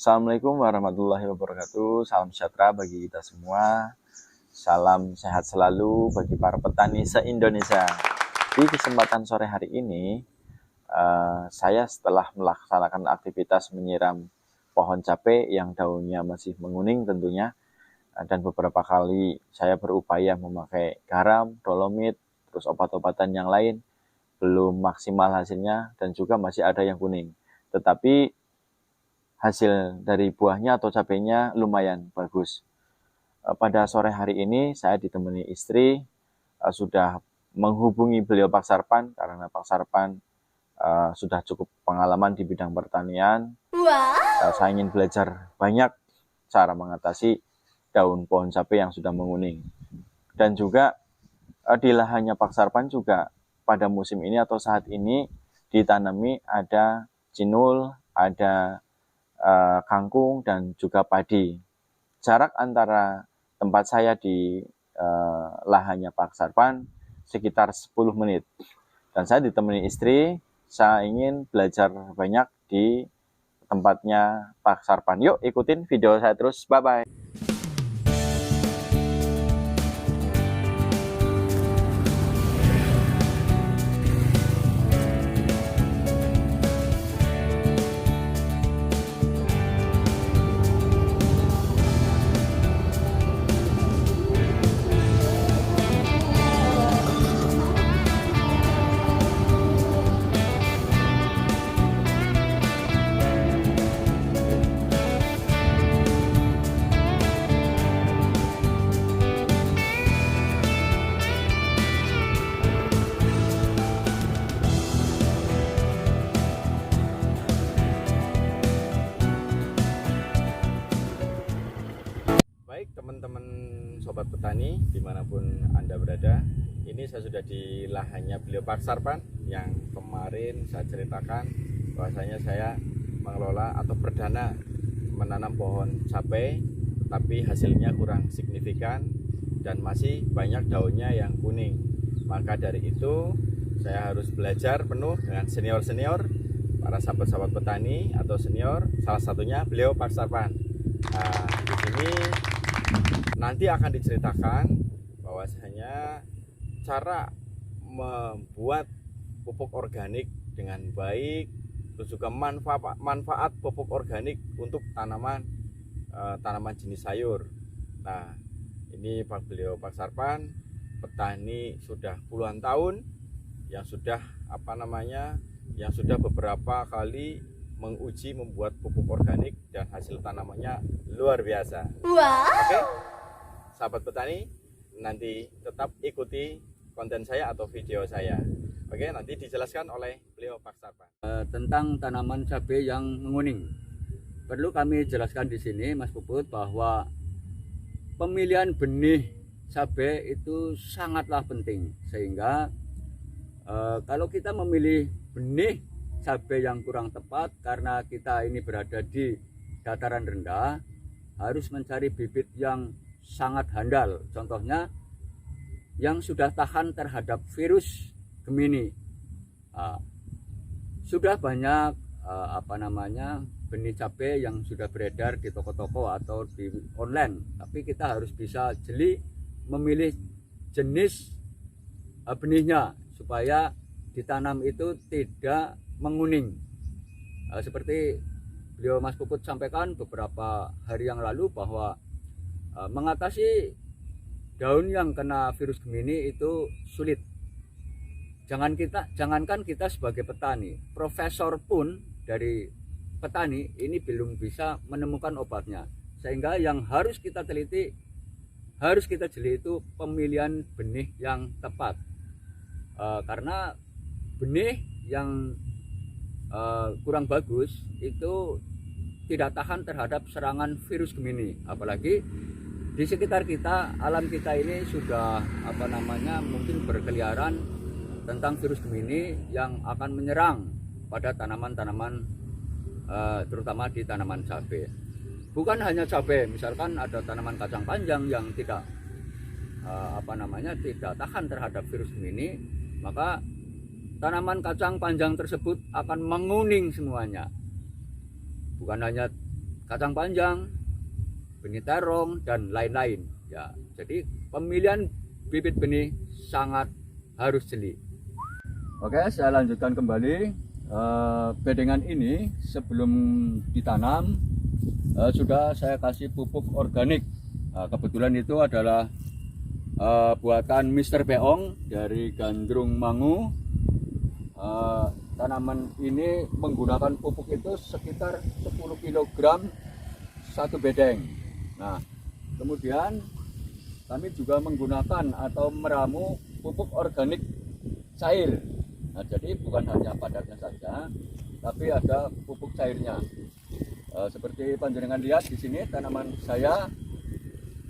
Assalamualaikum warahmatullahi wabarakatuh. Salam sejahtera bagi kita semua. Salam sehat selalu bagi para petani se-Indonesia. Di kesempatan sore hari ini, saya setelah melaksanakan aktivitas menyiram pohon cabai yang daunnya masih menguning tentunya, dan beberapa kali saya berupaya memakai garam, dolomit, terus obat-obatan yang lain, belum maksimal hasilnya dan juga masih ada yang kuning. Tetapi hasil dari buahnya atau cabainya lumayan bagus. Pada sore hari ini saya ditemani istri, sudah menghubungi beliau Pak Sarpan karena Pak Sarpan sudah cukup pengalaman di bidang pertanian. Saya ingin belajar banyak cara mengatasi daun pohon cabai yang sudah menguning. Dan juga di lahannya Pak Sarpan juga pada musim ini atau saat ini ditanami ada cinul, ada kangkung, dan juga padi. Jarak antara tempat saya di lahannya Pak Sarpan sekitar 10 menit. Dan saya ditemani istri, saya ingin belajar banyak di tempatnya Pak Sarpan. Yuk ikutin video saya terus, bye-bye. Baik teman-teman sobat petani dimanapun Anda berada, ini saya sudah di lahannya beliau Pak Sarpan yang kemarin saya ceritakan bahwasanya saya mengelola atau perdana menanam pohon cabai, tapi hasilnya kurang signifikan dan masih banyak daunnya yang kuning. Maka dari itu saya harus belajar penuh dengan senior-senior, para sahabat-sahabat petani atau senior, salah satunya beliau Pak Sarpan. Nah, di sini nanti akan diceritakan bahwasanya cara membuat pupuk organik dengan baik, terus juga manfaat pupuk organik untuk tanaman jenis sayur. Nah, ini beliau Pak Sarpan, petani sudah puluhan tahun yang sudah yang sudah beberapa kali menguji membuat pupuk organik dan hasil tanamannya luar biasa. Oke, sahabat petani, nanti tetap ikuti konten saya atau video saya. Oke, nanti dijelaskan oleh beliau Pak Sarpan. Tentang tanaman cabai yang menguning. Perlu kami jelaskan di sini Mas Puput bahwa pemilihan benih cabai itu sangatlah penting, sehingga kalau kita memilih benih cabai yang kurang tepat karena kita ini berada di dataran rendah, harus mencari bibit yang sangat handal. Contohnya yang sudah tahan terhadap virus Gemini. Sudah banyak benih cabai yang sudah beredar di toko-toko atau di online, tapi kita harus bisa jeli memilih jenis benihnya supaya ditanam itu tidak menguning. Seperti beliau Mas Puput sampaikan beberapa hari yang lalu bahwa mengatasi daun yang kena virus Gemini itu sulit. Jangankan kita sebagai petani, profesor pun dari petani ini belum bisa menemukan obatnya. Sehingga yang harus kita teliti, harus kita jeli itu pemilihan benih yang tepat. Karena benih yang kurang bagus itu tidak tahan terhadap serangan virus Gemini. Apalagi di sekitar kita, alam kita ini sudah mungkin berkeliaran tentang virus Gemini yang akan menyerang pada tanaman-tanaman, terutama di tanaman cabai. Bukan hanya cabai, misalkan ada tanaman kacang panjang yang tidak tidak tahan terhadap virus Gemini, maka tanaman kacang panjang tersebut akan menguning semuanya. Bukan hanya kacang panjang, benih terong, dan lain-lain. Ya, jadi pemilihan bibit benih sangat harus jeli. Oke, saya lanjutkan kembali. Bedengan ini sebelum ditanam sudah saya kasih pupuk organik. Kebetulan itu adalah buatan Mr. Beong dari Gandrung Mangu. Tanaman ini menggunakan pupuk itu sekitar 10 kg satu bedeng. Nah, kemudian kami juga menggunakan atau meramu pupuk organik cair. Nah, jadi bukan hanya padatnya saja, tapi ada pupuk cairnya. Seperti panjenengan lihat di sini tanaman saya,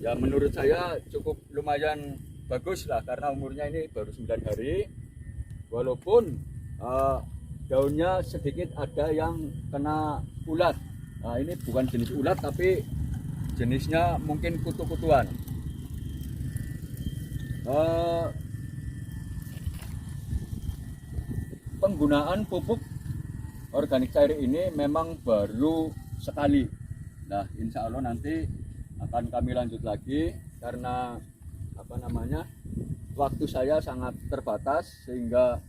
ya menurut saya cukup lumayan bagus lah karena umurnya ini baru 9 hari. Walaupun daunnya sedikit ada yang kena ulat. Nah, ini bukan jenis ulat tapi jenisnya mungkin kutu-kutuan. Penggunaan pupuk organik cair ini memang baru sekali. Nah, insya Allah nanti akan kami lanjut lagi karena waktu saya sangat terbatas sehingga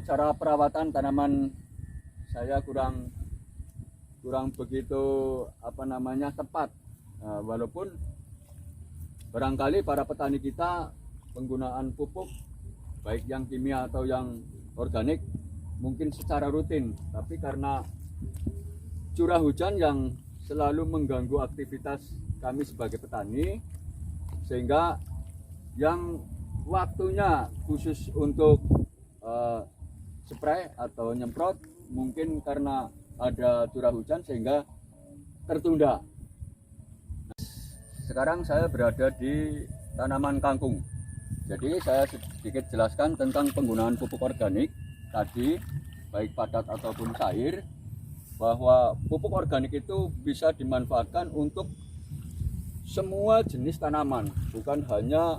cara perawatan tanaman saya kurang begitu tepat. Walaupun barangkali para petani kita penggunaan pupuk baik yang kimia atau yang organik mungkin secara rutin, tapi karena curah hujan yang selalu mengganggu aktivitas kami sebagai petani, sehingga yang waktunya khusus untuk spray atau nyemprot mungkin karena ada curah hujan sehingga tertunda. Sekarang saya berada di tanaman kangkung. Jadi saya sedikit jelaskan tentang penggunaan pupuk organik tadi, baik padat ataupun cair, bahwa pupuk organik itu bisa dimanfaatkan untuk semua jenis tanaman, bukan hanya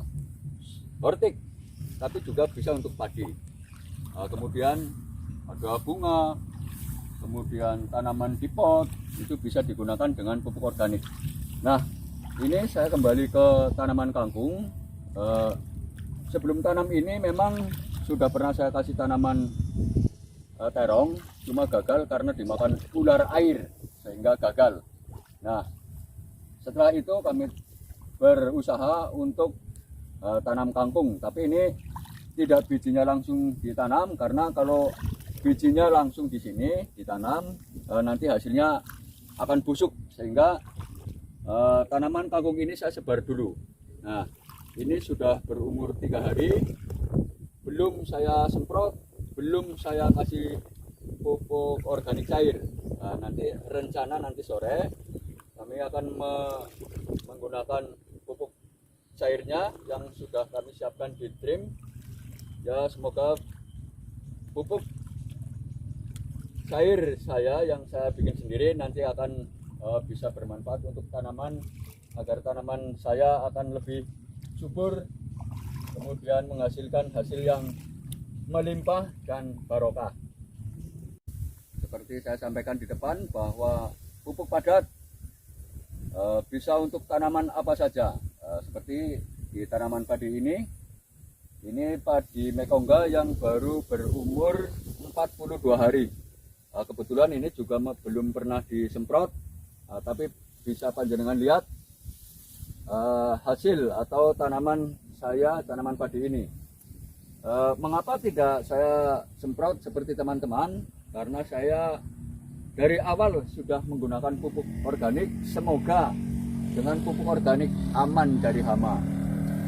hortik, tapi juga bisa untuk padi. Kemudian ada bunga, kemudian tanaman di pot, itu bisa digunakan dengan pupuk organik. Nah, ini saya kembali ke tanaman kangkung. Sebelum tanam ini memang sudah pernah saya kasih tanaman terong, cuma gagal karena dimakan ular air sehingga gagal. Nah, setelah itu kami berusaha untuk tanam kangkung, tapi ini tidak bijinya langsung ditanam karena kalau bijinya langsung di sini ditanam nanti hasilnya akan busuk, sehingga tanaman kangkung ini saya sebar dulu. Nah, ini sudah berumur 3 hari, belum saya semprot, belum saya kasih pupuk organik cair. Nah, nanti rencana nanti sore kami akan menggunakan pupuk cairnya yang sudah kami siapkan di trim. Ya, semoga pupuk cair saya yang saya bikin sendiri nanti akan bisa bermanfaat untuk tanaman, agar tanaman saya akan lebih subur, kemudian menghasilkan hasil yang melimpah dan barokah. Seperti saya sampaikan di depan bahwa pupuk padat bisa untuk tanaman apa saja, seperti di tanaman padi ini padi mekongga yang baru berumur 42 hari. Kebetulan ini juga belum pernah disemprot, tapi bisa panjenengan lihat hasil atau tanaman saya, tanaman padi ini. Mengapa tidak saya semprot seperti teman-teman? Karena saya dari awal sudah menggunakan pupuk organik. Semoga dengan pupuk organik aman dari hama.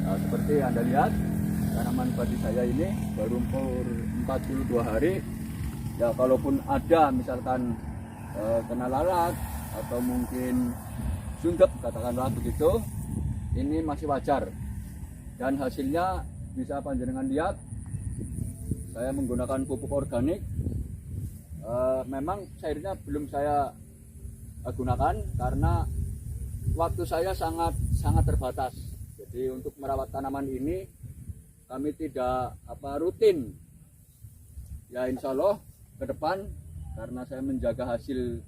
Seperti Anda lihat, tanaman padi saya ini baru umur 42 hari. Ya, kalaupun ada misalkan kena lalat atau mungkin sundep, katakanlah begitu, ini masih wajar. Dan hasilnya bisa panjenengan lihat, saya menggunakan pupuk organik. Memang cairnya belum saya gunakan karena waktu saya sangat terbatas. Jadi untuk merawat tanaman ini kami tidak rutin. Ya, insya Allah ke depan karena saya menjaga hasil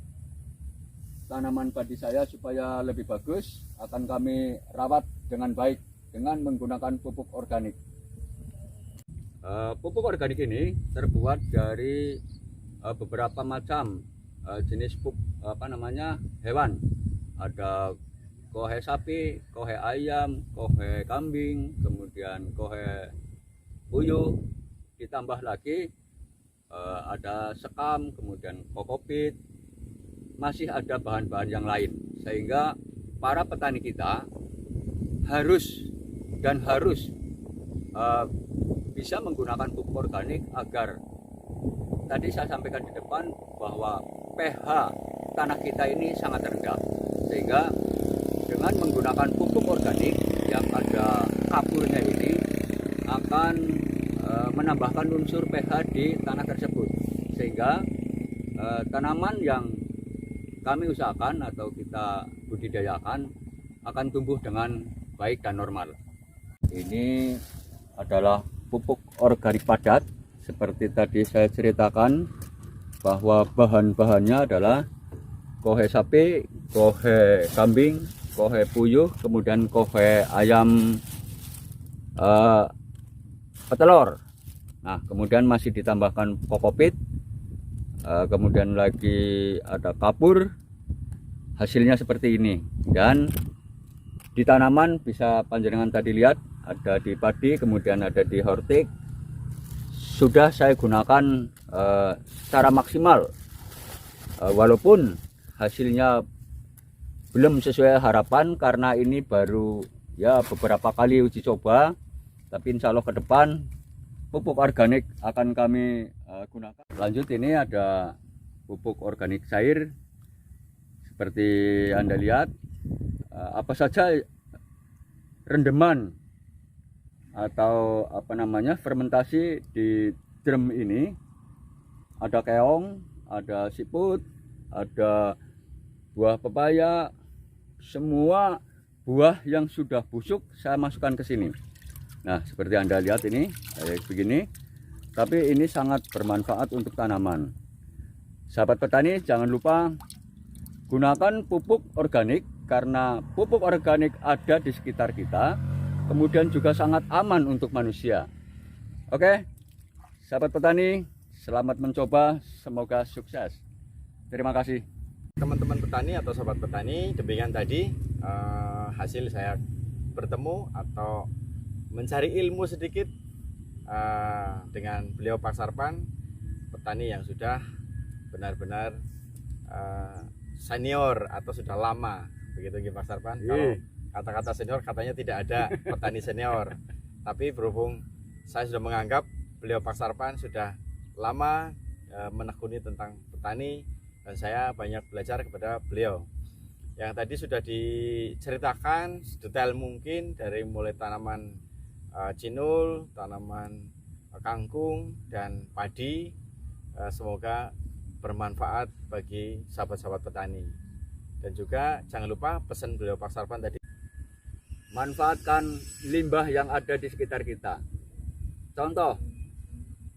tanaman padi saya supaya lebih bagus akan kami rawat dengan baik dengan menggunakan pupuk organik. Pupuk organik ini terbuat dari beberapa macam jenis hewan. Ada kohe sapi, kohe ayam, kohe kambing, kemudian kohe puyuh, ditambah lagi ada sekam, kemudian kokopit, masih ada bahan-bahan yang lain, sehingga para petani kita harus bisa menggunakan pupuk organik agar tadi saya sampaikan di depan bahwa pH tanah kita ini sangat rendah, sehingga dengan menggunakan pupuk organik yang ada kapurnya ini akan menambahkan unsur pH di tanah tersebut, sehingga tanaman yang kami usahakan atau kita budidayakan akan tumbuh dengan baik dan normal. Ini adalah pupuk organik padat seperti tadi saya ceritakan, bahwa bahan-bahannya adalah kohe sapi, kohe kambing, kohe puyuh, kemudian kohe ayam petelur. Nah, kemudian masih ditambahkan kokopit, kemudian lagi ada kapur. Hasilnya seperti ini. Dan di tanaman bisa panjenengan tadi lihat, ada di padi, kemudian ada di hortik. Sudah saya gunakan secara maksimal, walaupun hasilnya belum sesuai harapan karena ini baru ya beberapa kali uji coba, tapi insya Allah ke depan pupuk organik akan kami gunakan. Lanjut, ini ada pupuk organik cair seperti Anda lihat, apa saja rendeman atau fermentasi di drum ini. Ada keong, ada siput, ada buah pepaya, semua buah yang sudah busuk saya masukkan ke sini. Nah, seperti Anda lihat ini kayak begini, tapi ini sangat bermanfaat untuk tanaman. Sahabat petani, jangan lupa gunakan pupuk organik, karena pupuk organik ada di sekitar kita, kemudian juga sangat aman untuk manusia. Oke, sahabat petani, selamat mencoba, semoga sukses. Terima kasih. Teman-teman petani atau sobat petani, demikian tadi hasil saya bertemu atau mencari ilmu sedikit dengan beliau Pak Sarpan, petani yang sudah benar-benar senior atau sudah lama, begitu Pak Sarpan. Kalau kata-kata senior katanya tidak ada petani senior, tapi berhubung saya sudah menganggap beliau Pak Sarpan sudah lama menekuni tentang petani, dan saya banyak belajar kepada beliau. Yang tadi sudah diceritakan sedetail mungkin, dari mulai tanaman cinul, tanaman kangkung, dan padi. Semoga bermanfaat bagi sahabat-sahabat petani. Dan juga jangan lupa pesan beliau Pak Sarpan tadi, manfaatkan limbah yang ada di sekitar kita. Contoh,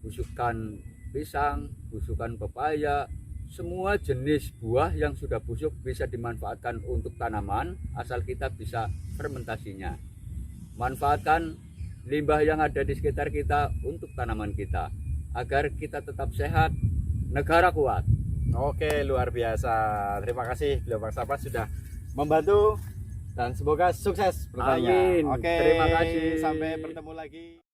busukan pisang, busukan pepaya, semua jenis buah yang sudah busuk bisa dimanfaatkan untuk tanaman, asal kita bisa fermentasinya. Manfaatkan limbah yang ada di sekitar kita untuk tanaman kita, agar kita tetap sehat, negara kuat. Oke, luar biasa. Terima kasih beliau Pak Sarpan sudah membantu, dan semoga sukses pertaniannya. Amin. Oke, Terima kasih. Sampai bertemu lagi.